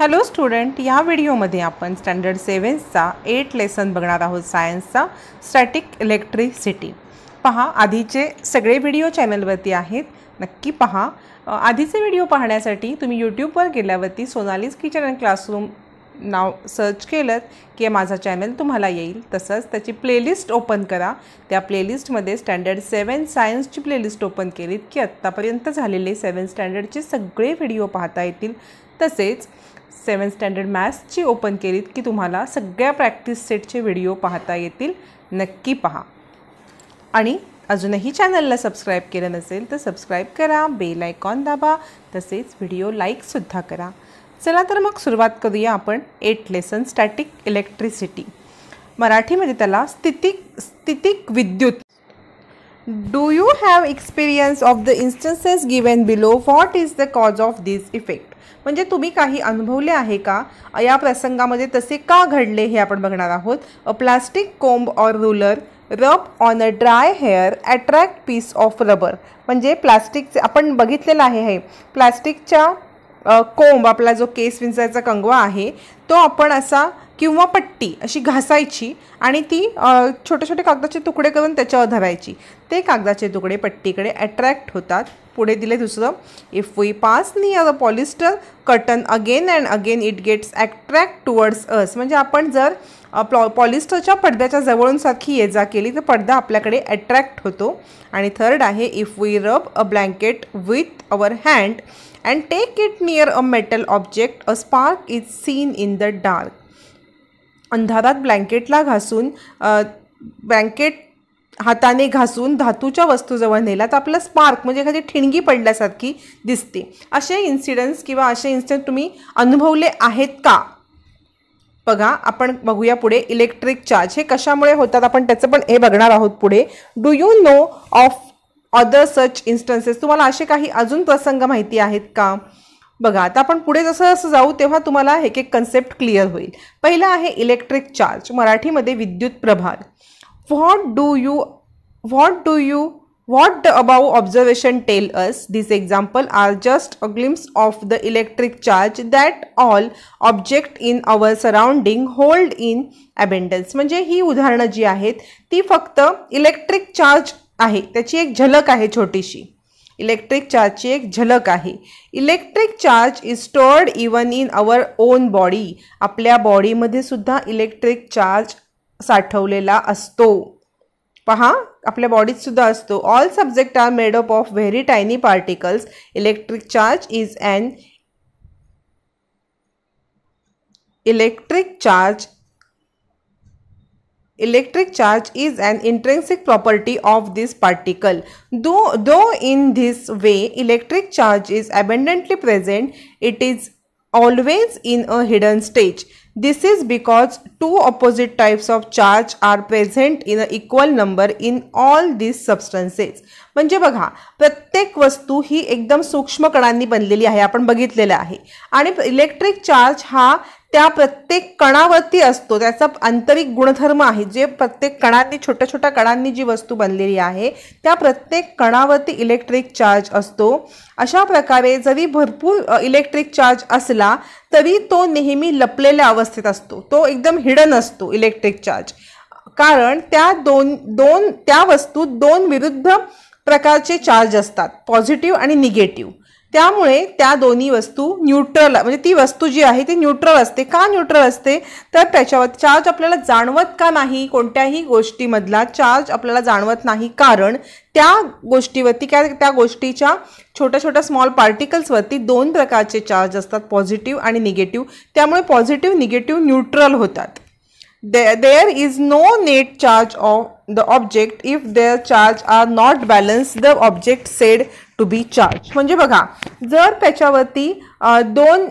Hello student, या व्हिडिओमध्ये आपण स्टँडर्ड 7चा 8 लेसन बघणार आहोत सायन्सचा स्टॅटिक इलेक्ट्रिसिटी। पहा, आधीचे सगळे व्हिडिओ चॅनलवरती आहेत, नक्की पहा। आधीचे व्हिडिओ पाहण्यासाठी तुम्ही यूट्यूबवर गेल्यावरती Sonali's kitchen and classroom now search केलं की माझा चॅनल तुम्हाला येईल। तसंच त्याची प्लेलिस्ट ओपन करा, त्या प्लेलिस्टमध्ये स्टँडर्ड 7 सायन्सची प्लेलिस्ट ओपन केलीत की आत्तापर्यंत झालेले 7 स्टँडर्डचे सगळे व्हिडिओ पाहता येतील। तसेच 7 स्टँडर्ड मॅथ्सची ओपन केलीत की तुम्हाला सगळ्या प्रॅक्टिस सेटचे व्हिडिओ पाहता येतील, नक्की पहा। आणि अजूनही चॅनलला सबस्क्राईब केलं नसेल तर सबस्क्राईब करा, बेल आयकॉन दाबा, तसेच व्हिडिओ लाईकसुद्धा करा। चला तर मग सुरुवात करूया आपण 8 लेसन स्टॅटिक इलेक्ट्रिसिटी। मराठीमध्ये त्याला स्थितिक विद्युत। Do you have experience of the instances given below? What is the cause of this effect? म्हणजे तुम्ही काही अनुभवले आहे का, या प्रसंगामध्ये तसे का घडले हे आपण बघणार आहोत। A plastic comb or ruler rub on a dry hair attract piece of rubber. म्हणजे प्लास्टिकचे आपण बघितलेलं आहे, हे प्लास्टिकच्या कोंब, आपला जो केस विंचरायचा कंगवा आहे तो आपण असा किंवा पट्टी अशी घासायची आणि ती छोटे छोटे कागदाचे तुकडे करून त्याच्यावर धरायची। ते कागदाचे तुकडे पट्टीकडे अट्रॅक्ट होतात। पुढे दिले दुसरं, if we pass near a polyester cotton again and again it gets attract towards us. म्हणजे आपण जर पॉलिस्टरच्या पडद्याच्या जवळून सारखी ये जा केली तर पडदा आपल्याकडे अट्रॅक्ट होतो। आणि थर्ड आहे, if we rub a blanket with our hand and take it near a metal object, a spark is seen in the dark। अंधारात ब्लँकेटला घासून ब्लँकेट हाताने घासून धातूच्या वस्तूजवळ नेला तर आपला स्पार्क म्हणजे एखादी ठिणगी पडल्यासारखी दिसते। असे इन्सिडेंट्स किंवा असे इन्सिडेंट तुम्ही अनुभवले आहेत का? बघा, आपण बघूया पुढे इलेक्ट्रिक चार्ज हे कशामुळे होतात आपण त्याचं पण हे बघणार आहोत पुढे। Do you know of other such instances? तुम्हाला असे काही अजून प्रसंग माहिती आहेत का? बघा, आता आपण पुढे जसं जसं जाऊ तेव्हा तुम्हाला एक एक कन्सेप्ट क्लिअर होईल। पहिला आहे इलेक्ट्रिक चार्ज, मराठीमध्ये विद्युत प्रभार। What the above observation tell us? This example are just a glimpse of the electric charge that all object in our surrounding hold in abundance. म्हणजे ही उदाहरणं जी आहेत ती फक्त इलेक्ट्रिक चार्ज आहे, त्याची एक झलक आहे छोटीशी। इलेक्ट्रिक चार्जची एक झलक आहे। Electric charge is stored even in our own body. आपल्या बॉडीमध्ये सुद्धा इलेक्ट्रिक चार्ज साठवलेला असतो। पहा, आपल्या बॉडीत सुद्धा असतो। All subject are made up of very tiny particles. Electric charge is an intrinsic property of this particle. Though in this way electric charge is abundantly present, it is always in a hidden stage. This is because two opposite types of charge are present in an equal number in all these substances. म्हणजे बघा, प्रत्येक वस्तू ही एकदम सूक्ष्म कणांनी बनलेली आहे, आपण बघितलेलं आहे। आणि इलेक्ट्रिक चार्ज हा त्या प्रत्येक कणावरती असतो, त्याचा आंतरिक गुणधर्म आहे। जे प्रत्येक कणांनी, छोट्या छोट्या कणांनी जी वस्तू बनलेली आहे त्या प्रत्येक कणावरती इलेक्ट्रिक चार्ज असतो। अशा प्रकारे जरी भरपूर इलेक्ट्रिक चार्ज असला तरी तो नेहमी लपलेल्या अवस्थेत असतो, तो एकदम हिडन असतो इलेक्ट्रिक चार्ज। कारण त्या वस्तूत दोन विरुद्ध प्रकारचे चार्ज असतात, पॉझिटिव्ह आणि निगेटिव्ह। त्यामुळे त्या दोन्ही वस्तू न्यूट्रल, म्हणजे ती वस्तू जी आहे ती न्यूट्रल असते। का न्यूट्रल असते? तर त्याच्यावर चार्ज आपल्याला जाणवत का नाही? कोणत्याही गोष्टीमधला चार्ज आपल्याला जाणवत नाही, कारण त्या गोष्टीवरती त्या गोष्टीच्या छोट्या छोट्या स्मॉल पार्टिकल्सवरती दोन प्रकारचे चार्ज असतात, पॉझिटिव्ह आणि निगेटिव्ह। त्यामुळे पॉझिटिव्ह निगेटिव्ह न्यूट्रल होतात। There is no net charge of the object. If their charge are not balanced, the object said to be charged. म्हणजे बघा, जर त्याच्यावरती दोन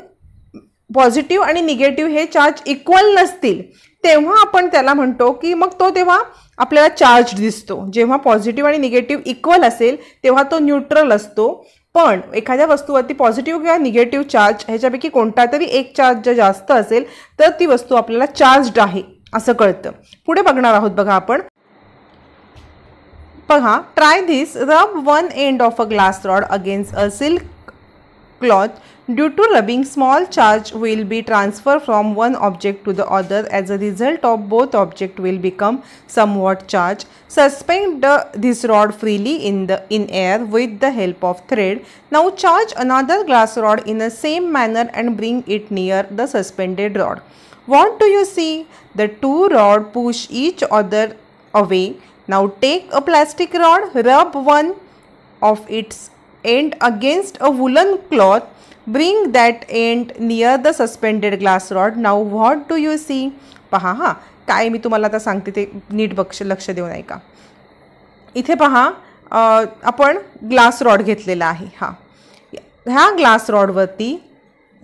पॉझिटिव्ह आणि निगेटिव्ह हे चार्ज इक्वल नसतील तेव्हा आपण त्याला म्हणतो की मग तो तेव्हा आपल्याला चार्ज दिसतो। जेव्हा पॉझिटिव्ह आणि निगेटिव्ह इक्वल असेल तेव्हा तो न्यूट्रल असतो। पण एखाद्या वस्तूवरती पॉझिटिव्ह किंवा निगेटिव्ह चार्ज ह्याच्यापैकी कोणता तरी एक चार्ज जर जास्त असेल तर ती वस्तू आपल्याला चार्ज्ड आहे असं कळतं। पुढे बघणार आहोत बघा आपण। बघा, ट्राय दिस, रब one end of a glass rod against a silk cloth Due to rubbing, small charge will be transferred from one object to the other. As a result of both objects will become somewhat charged. Suspend this rod freely in air with the help of thread. Now charge another glass rod in the same manner and bring it near the suspended rod. What do you see? The two rods push each other away. Now take a plastic rod, rub one of its end against a woolen cloth. Bring that end near the suspended glass rod. Now what do you see? पहा हां, काय मी तुम्हाला आता सांगते ते नीट लक्ष देऊन ऐका. इथे पहा आपण ग्लास रॉड घेतलेला आहे. हां, ह्या ग्लास रॉडवरती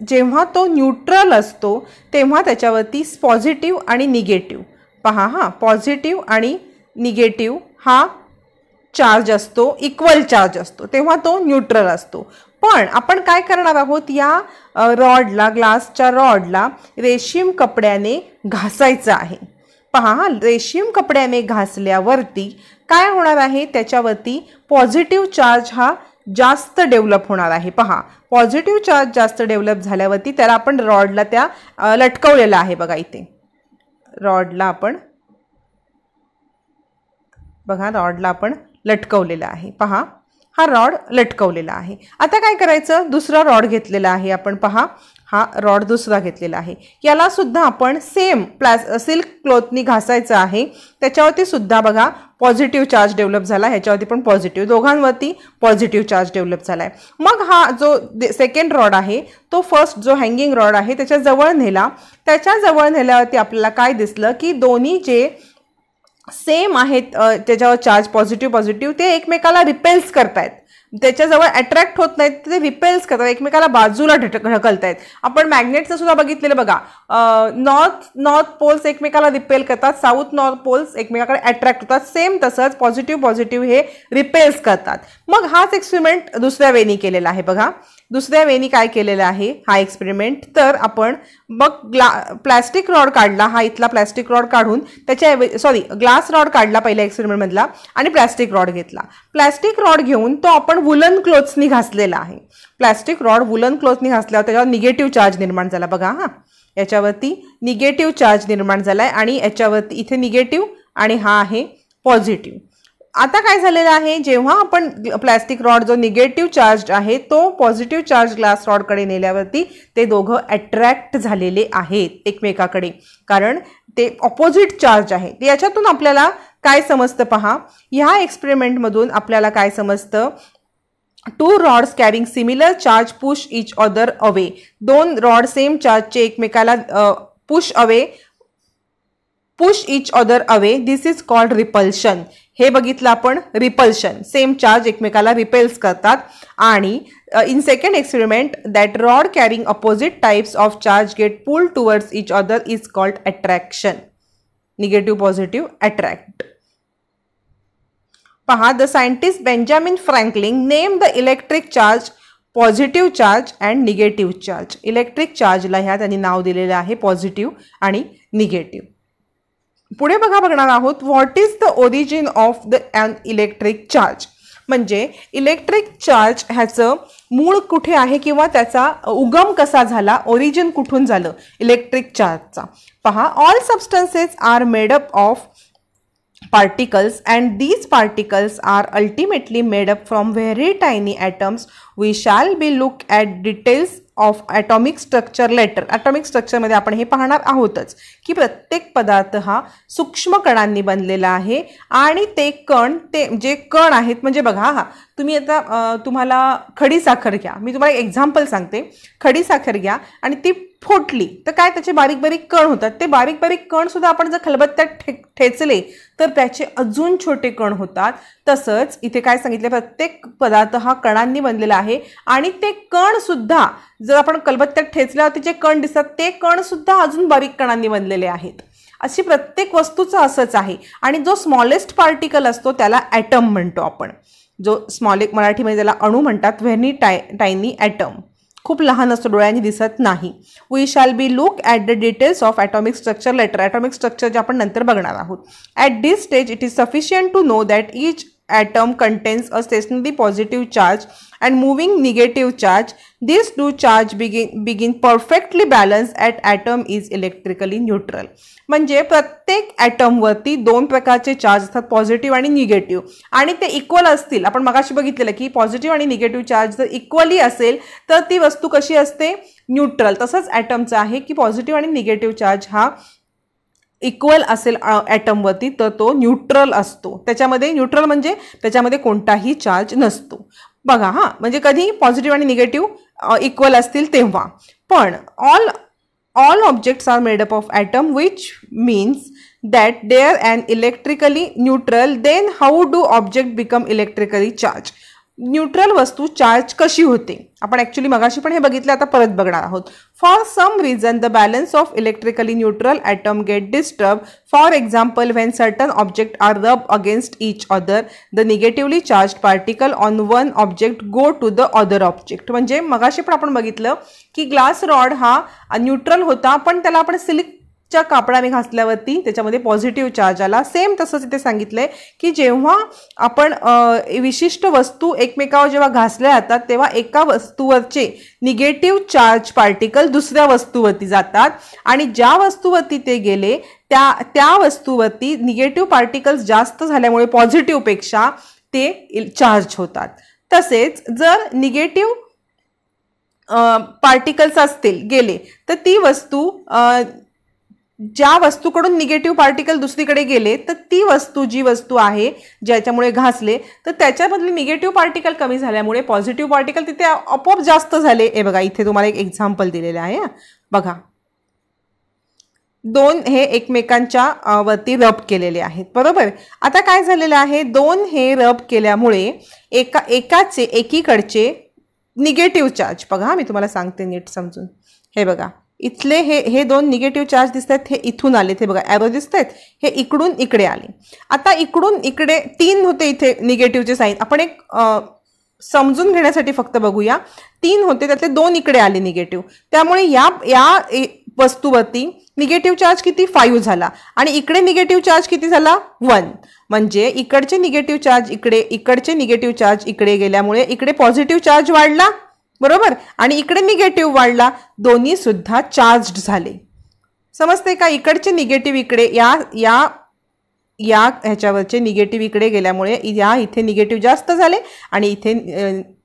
जेव्हा तो न्यूट्रल असतो तेव्हा त्याच्यावरती पॉझिटिव्ह आणि निगेटिव्ह, पहा हां, पॉझिटिव्ह आणि निगेटिव्ह हा चार्ज असतो, इक्वल चार्ज असतो, तेव्हा तो न्यूट्रल असतो. पण आपण काय करणार आहोत, या रॉडला, ग्लासच्या रॉडला रेशीम कपड्याने घासायचं आहे. पहा हां, रेशीम कपड्याने घासल्यावरती काय होणार आहे, त्याच्यावरती पॉझिटिव्ह चार्ज हा जास्त डेव्हलप होणार आहे. पहा, पॉझिटिव्ह चार्ज जास्त डेव्हलप झाल्यावरती त्याला आपण रॉडला त्या लटकवलेला आहे. बघा इथे रॉडला आपण, बघा रॉडला आपण लटकवलेला आहे. पहा हा रॉड लटकवलेला आहे. आता काय करायचं, दुसरा रॉड घेतलेला आहे आपण. पहा हा रॉड दुसरा घेतलेला आहे. याला सुद्धा आपण सेम सिल्क क्लॉथनी घासायचं आहे. त्याच्यावरती सुद्धा बघा पॉझिटिव्ह चार्ज डेव्हलप झाला, ह्याच्यावरती पण पॉझिटिव्ह, दोघांवरती पॉझिटिव्ह चार्ज डेव्हलप झाला आहे. मग हा जो सेकंड रॉड आहे तो फर्स्ट जो हँगिंग रॉड आहे त्याच्या जवळ नेला. त्याच्या जवळ नेल्यावरती आपल्याला काय दिसलं की दोन्ही जे सेम आहेत त्याच्यावर चार्ज पॉझिटिव्ह ते एकमेकाला रिपेल्स करतायत. त्याच्याजवळ अट्रॅक्ट होत नाहीत, ते रिपेल्स करतात, एकमेकाला बाजूला ढकलतायत. आपण मॅग्नेटचं सुद्धा बघितलेलं बघा, नॉर्थ पोल्स एकमेकाला रिपेल करतात, साऊथ नॉर्थ पोल्स एकमेकाकडे अट्रॅक्ट होतात. सेम तसंच पॉझिटिव्ह हे रिपेल्स करतात. मग हाच एक्सपेरिमेंट दुसऱ्या वेनी केलेला आहे. बघा दुसऱ्या वेनी काय केलेलं आहे हा एक्सपेरिमेंट, तर आपण मग प्लॅस्टिक रॉड काढला, हा इथला प्लॅस्टिक रॉड काढून त्याच्या ग्लास रॉड काढला पहिल्या एक्सपेरिमेंटमधला आणि प्लॅस्टिक रॉड घेतला. प्लॅस्टिक रॉड घेऊन तो आपण वुलन क्लॉथ्सनी घासलेला आहे. प्लॅस्टिक रॉड वुलन क्लॉथनी घासल्यावर त्याच्यावर निगेटिव्ह चार्ज निर्माण झाला. बघा हां, याच्यावरती निगेटिव्ह चार्ज निर्माण झालाय आणि याच्यावरती इथे निगेटिव्ह आणि हा आहे पॉझिटिव्ह. आता काय झालेलं आहे, जेव्हा आपण प्लॅस्टिक रॉड जो निगेटिव्ह चार्ज आहे तो पॉझिटिव्ह चार्ज ग्लास रॉडकडे नेल्यावरती ते दोघं अट्रॅक्ट झालेले आहेत एकमेकाकडे, कारण ते ऑपोजिट चार्ज आहे. याच्यातून आपल्याला काय समजतं पहा, ह्या एक्सपेरिमेंटमधून आपल्याला काय समजतं, two rods carrying similar charge push each other away. दोन रॉड सेम चार्जचे एकमेकाला push each other away. This is called repulsion. हे बघितलं आपण, रिपल्शन, सेम चार्ज एकमेकाला रिपेल्स करतात. आणि in second experiment that rod carrying opposite types of charge get pulled towards each other is called attraction. Negative positive attract. पहा, the scientist Benjamin Franklin name the electric charge positive charge and negative charge. Electric चार्जला ह्या त्यांनी नाव दिलेलं आहे positive आणि negative. पुढे बघणार आहोत, what is the origin of the an electric charge. म्हणजे इलेक्ट्रिक चार्ज ह्याचं मूळ कुठे आहे किंवा त्याचा उगम कसा झाला, ओरिजिन कुठून झालं इलेक्ट्रिक चार्जचा. पहा, all substances are made up of particles and these particles are ultimately made up from very tiny atoms. We shall be look at details of atomic structure later. atomic structure मध्ये आपण हे पाहणार आहोतच की प्रत्येक पदार्थ हा सूक्ष्म कणांनी बनलेला आहे आणि ते कण, ते जे कण आहेत, म्हणजे बघा हा, तुम्ही आता तुम्हाला खडी साखर घ्या, मी तुम्हाला एक एक्झाम्पल सांगते. खडी साखर घ्या आणि ती फोटली तर काय त्याचे बारीक बारीक कण होतात. ते बारीक बारीक कण सुद्धा आपण जर खलबत्त्यात ठेचले तर त्याचे अजून छोटे कण होतात. तसंच इथे काय सांगितले, प्रत्येक पदार्थ हा कणांनी बनलेला आहे आणि ते कण सुद्धा जर आपण खलबत्त्यात ठेचल्यावर जे कण दिसतात ते कण सुद्धा अजून बारीक कणांनी बनलेले आहेत. अशी प्रत्येक वस्तूचं असंच आहे. आणि जो स्मॉलेस्ट पार्टिकल असतो त्याला ॲटम म्हणतो आपण. जो मराठीमध्ये त्याला अणू म्हणतात, व्हेरी टायनी ॲटम, खूप लहान असतो, डोळ्यांनी दिसत नाही. We shall be look at the details of atomic structure later. Atomic structure जे आपण नंतर बघणार आहोत. At this stage it is sufficient to know that each atom contains a stationary positive charge and moving negative charge. These two charge begin perfectly balanced at atom is electrically neutral. म्हणजे प्रत्येक item वरती दोन प्रकारचे charge असतात, positive आणि negative, आणि ते equal असतील. आपण मगाशी बघितलेलं की पॉझिटिव्ह आणि निगेटिव्ह चार्ज जर इक्वली असेल तर ती वस्तू कशी असते, न्यूट्रल. तसंच ॲटमचं आहे की पॉझिटिव्ह आणि निगेटिव्ह चार्ज हा इक्वल असेल ॲटमवरती तर तो न्यूट्रल असतो. त्याच्यामध्ये न्यूट्रल म्हणजे त्याच्यामध्ये कोणताही चार्ज नसतो. बघा हां, म्हणजे कधी पॉझिटिव्ह आणि निगेटिव्ह इक्वल असतील तेव्हा. पण all objects are made up of atom, which means that they are an electrically neutral. Then how do object become electrically charged? Neutral वस्तू चार्ज कशी होते आपण ॲक्च्युली मगाशी पण हे बघितलं, आता परत बघणार आहोत. For some reason the balance of electrically neutral atom get disturb. For example when certain object are rub against each other the negatively charge particle on one object go to the other object. म्हणजे मगाशी पण आपण बघितलं की glass rod हा neutral होता, पण त्याला आपण सिल्कच्या कापडाने घासल्यावरती त्याच्यामध्ये पॉझिटिव्ह चार्ज आला. सेम तसंच इथे सांगितलंय की जेव्हा आपण विशिष्ट वस्तू एकमेकावर जेव्हा घासल्या जातात तेव्हा एका वस्तूवरचे निगेटिव्ह चार्ज पार्टिकल दुसऱ्या वस्तूवरती जातात आणि ज्या वस्तूवरती ते गेले त्या वस्तूवरती निगेटिव्ह पार्टिकल्स जास्त झाल्यामुळे पॉझिटिव्हपेक्षा ते चार्ज होतात. तसेच जर निगेटिव्ह पार्टिकल्स असतील गेले तर ती वस्तू ज्या वस्तूकडून निगेटिव्ह पार्टिकल दुसरीकडे गेले तर ती वस्तू जी वस्तू आहे ज्याच्यामुळे घासले तर त्याच्यामधले निगेटिव्ह पार्टिकल कमी झाल्यामुळे पॉझिटिव्ह पार्टिकल तिथे आपोआप जास्त झाले. हे बघा इथे तुम्हाला एक एक्झाम्पल दिलेलं आहे. बघा दोन हे एकमेकांच्या वरती रब केलेले आहेत, बरोबर. आता काय झालेलं आहे, दोन हे रब केल्यामुळे एकाचे एकीकडचे निगेटिव्ह चार्ज, बघा मी तुम्हाला सांगते नीट समजून. हे बघा इथले हे दोन निगेटिव्ह चार्ज दिसत आहेत, हे इथून आले, ते बघा ॲरो दिसत आहेत, हे इकडून इकडे आले. आता इकडून इकडे 3 होते इथे निगेटिव्हचे साईन. आपण एक समजून घेण्यासाठी फक्त बघूया. 3 होते त्यातले 2 इकडे आले निगेटिव्ह, त्यामुळे या वस्तूवरती निगेटिव्ह चार्ज किती 5 झाला आणि इकडे निगेटिव्ह चार्ज किती झाला 1. म्हणजे इकडचे निगेटिव्ह चार्ज इकडचे निगेटिव्ह चार्ज इकडे गेल्यामुळे इकडे पॉझिटिव्ह चार्ज वाढला, बरोबर, आणि इकडे निगेटिव्ह वाढला. दोन्ही सुद्धा चार्ज्ड झाले. समजते का? इकडचे निगेटिव्ह इकडे या ह्याच्यावरचे निगेटिव्ह इकडे गेल्यामुळे इथे निगेटिव्ह जास्त झाले आणि इथे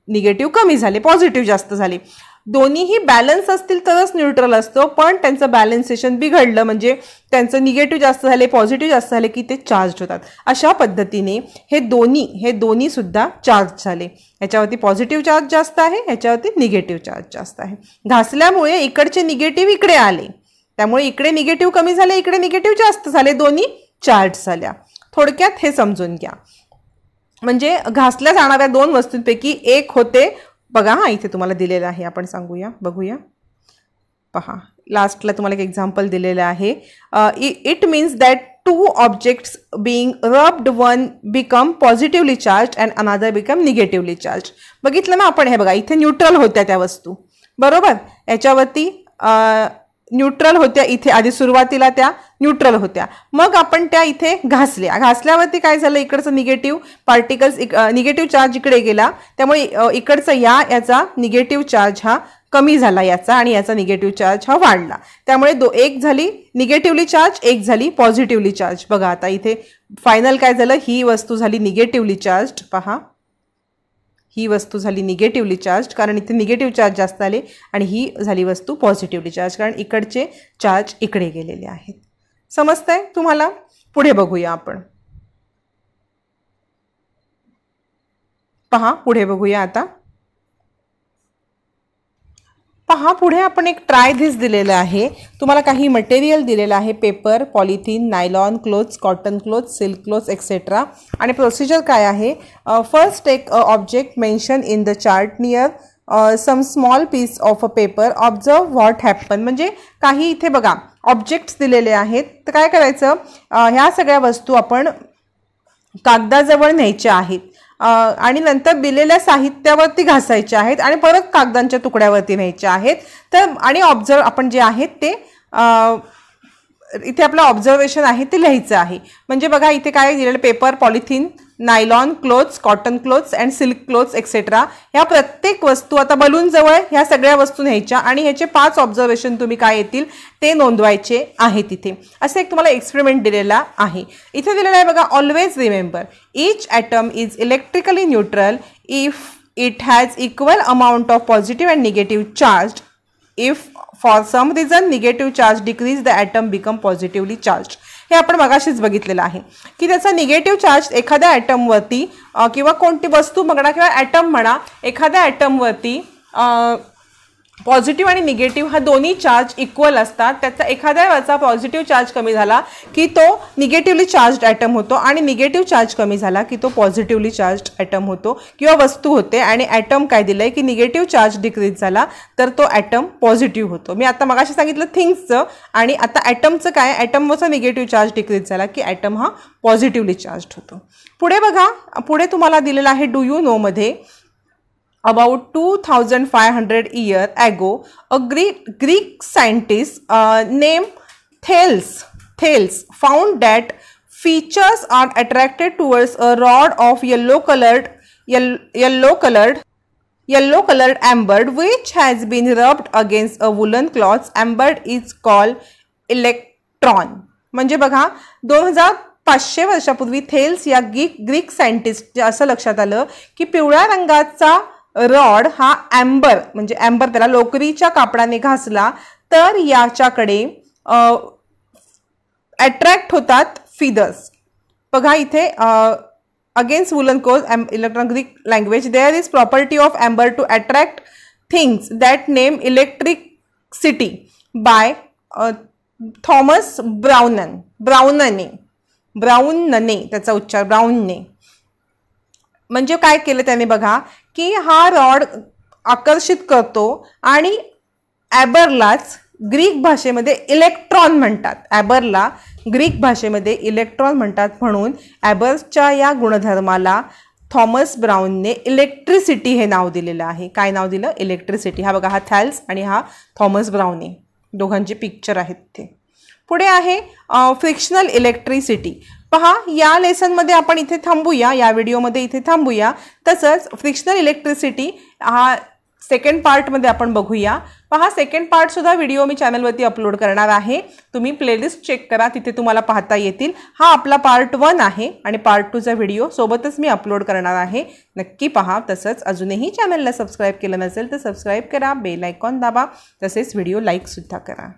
निगेटिव्ह कमी झाले, पॉझिटिव्ह जास्त झाले. दोन्हीही बॅलन्स असतील तरच न्यूट्रल असतो, पण त्यांचं बॅलन्सेशन बिघडलं म्हणजे त्यांचं निगेटिव्ह जास्त झाले पॉझिटिव्ह जास्त झाले की ते चार्ज होतात. अशा पद्धतीने हे दोन्ही सुद्धा चार्ज झाले. ह्याच्यावरती पॉझिटिव्ह चार्ज जास्त आहे, ह्याच्यावरती निगेटिव्ह चार्ज जास्त आहे. घासल्यामुळे इकडचे निगेटिव्ह इकडे आले, त्यामुळे इकडे निगेटिव्ह कमी झाले, इकडे निगेटिव्ह जास्त झाले, दोन्ही चार्ज झाल्या. थोडक्यात हे समजून घ्या. म्हणजे घासल्या जाणाऱ्या दोन वस्तूंपैकी एक होते, बघा हां इथे तुम्हाला दिलेलं आहे, आपण सांगूया, बघूया. पहा लास्टला तुम्हाला एक एक्झाम्पल दिलेलं आहे. It means that 2 objects being rubbed, one become positively charge and अनादर बिकम निगेटिव्हली चार्ज. बघितलं ना आपण, हे बघा इथे न्यूट्रल होत्या त्या वस्तू, बरोबर. याच्यावरती न्यूट्रल होत्या, इथे आधी सुरुवातीला त्या न्यूट्रल होत्या, मग आपण त्या इथे घासल्यावरती काय झालं, इकडचं निगेटिव्ह पार्टिकल्स निगेटिव्ह चार्ज इकडे गेला, त्यामुळे इकडचा याचा निगेटिव्ह चार्ज हा कमी झाला याचा आणि याचा निगेटिव्ह चार्ज हा वाढला. त्यामुळे एक झाली निगेटिव्हली चार्ज, एक झाली पॉझिटिव्हली चार्ज. बघा आता इथे फायनल काय झालं, ही वस्तू झाली निगेटिव्हली चार्ज. पहा ही वस्तू झाली निगेटिव्हली चार्ज कारण इथे निगेटिव्ह चार्ज जास्त आले आणि ही झाली वस्तू पॉझिटिव्हली चार्ज कारण इकडचे चार्ज इकडे गेलेले आहेत. समजतंय तुम्हाला? पुढे बघूया आपण. पहा पुढे बघूया आता. पहा पुढे आपण एक ट्राय धिस दिलेलं आहे. तुम्हाला काही मटेरियल दिलेलं आहे, paper, polythene, nylon clothes, cotton clothes, silk clothes etcetera. आणि प्रोसिजर काय आहे, first take object mention in the chart near some small piece of a paper, observe what happen. म्हणजे काही इथे बघा ऑब्जेक्ट्स दिलेले आहेत, तर काय करायचं, ह्या सगळ्या वस्तू आपण कागदाजवळ न्यायच्या आहेत आणि नंतर दिलेल्या साहित्यावरती घासायचे आहेत आणि परत कागदांच्या तुकड्यावरती न्यायच्या आहेत. तर आणि ऑब्झर्व आपण जे आहेत ते इथे आपलं ऑब्झर्वेशन आहे ते लिहायचं आहे. म्हणजे बघा इथे काय दिलेलं, paper, polythene, nylon clothes, cotton clothes and silk clothes etcetera. ह्या प्रत्येक वस्तू आता बलून जवळ ह्या सगळ्या वस्तू न्यायच्या आणि ह्याचे 5 ऑब्झर्वेशन तुम्ही काय येतील ते नोंदवायचे आहे तिथे. असं एक तुम्हाला एक्सपेरिमेंट दिलेला आहे. इथे दिलेला आहे बघा, always remember each atom is electrically neutral if it has equal amount of positive and negative charge. If for some reason negative charge decrease, the atom become positively charged. हे आपण मगाशीच बघितलेलं आहे की त्याचा निगेटिव्ह चार्ज एखाद्या ॲटमवरती किंवा कोणती वस्तू म्हणा किंवा ॲटम म्हणा एखाद्या ॲटमवरती पॉझिटिव्ह आणि निगेटिव्ह हा दोन्ही चार्ज इक्वल असतात. त्याचा एखाद्यावरचा पॉझिटिव्ह चार्ज कमी झाला की तो निगेटिव्हली चार्ज्ड ॲटम होतो आणि निगेटिव्ह चार्ज कमी झाला की तो पॉझिटिव्हली चार्ज्ड ॲटम होतो किंवा वस्तू होते. आणि ॲटम काय दिलंय की निगेटिव्ह चार्ज डिक्रीज झाला तर तो ॲटम पॉझिटिव्ह होतो. मी आता मगाशी सांगितलं थिंग्सचं आणि आता ॲटमचं काय, ॲटमवरचा निगेटिव्ह चार्ज डिक्रीज झाला की ॲटम हा पॉझिटिव्हली चार्ज्ड होतो. पुढे बघा, पुढे तुम्हाला दिलेलं आहे डू यू नो मध्ये about 2500 years ago a Greek scientist named Thales found that features are attracted towards a rod of yellow colored amber which has been rubbed against a woolen cloth. Amber is called electron. म्हणजे बघा 2500 वर्षापूर्वी Thales या Greek scientist असं लक्षात आलं की पिवळ्या रंगाचा रॉड हा ॲम्बर म्हणजे ॲम्बर त्याला लोकरीच्या कापडाने घासला तर याच्याकडे अट्रॅक्ट होतात फिदर्स. बघा इथे against woollen cause electron Greek language there is property of amber to attract things that name electricity by Thomas ब्राउनने त्याचा उच्चार ब्राउनने. म्हणजे काय केलं त्याने बघा की हा रॉड आकर्षित करतो आणि ॲबरलाच ग्रीक भाषेमध्ये इलेक्ट्रॉन म्हणतात. ॲबरला ग्रीक भाषेमध्ये इलेक्ट्रॉन म्हणतात म्हणून ॲबरच्या या गुणधर्माला थॉमस ब्राउनने इलेक्ट्रिसिटी हे नाव दिलेलं आहे. काय नाव दिलं? इलेक्ट्रिसिटी. हा बघा, हा थॅल्स आणि हा थॉमस ब्राउने, दोघांचे पिक्चर आहेत ते. पुढे आहे फ्रिक्शनल इलेक्ट्रिसिटी. पहा, या लेसनमध्ये आपण इथे थांबूया, या व्हिडिओमध्ये इथे थांबूया. तसंच फ्रिक्शनल इलेक्ट्रिसिटी हा सेकंड पार्टमध्ये आपण बघूया. पहा, सेकंड पार्टसुद्धा व्हिडिओ मी चॅनलवरती अपलोड करणार आहे. तुम्ही प्लेलिस्ट चेक करा, तिथे तुम्हाला पाहता येतील. हा आपला पार्ट 1 आहे आणि पार्ट 2चा व्हिडिओ सोबतच मी अपलोड करणार आहे. नक्की पहा. तसंच अजूनही चॅनलला सबस्क्राईब केलं नसेल तर सबस्क्राईब करा, बेल आयकॉन दाबा, तसेच व्हिडिओ लाईकसुद्धा करा.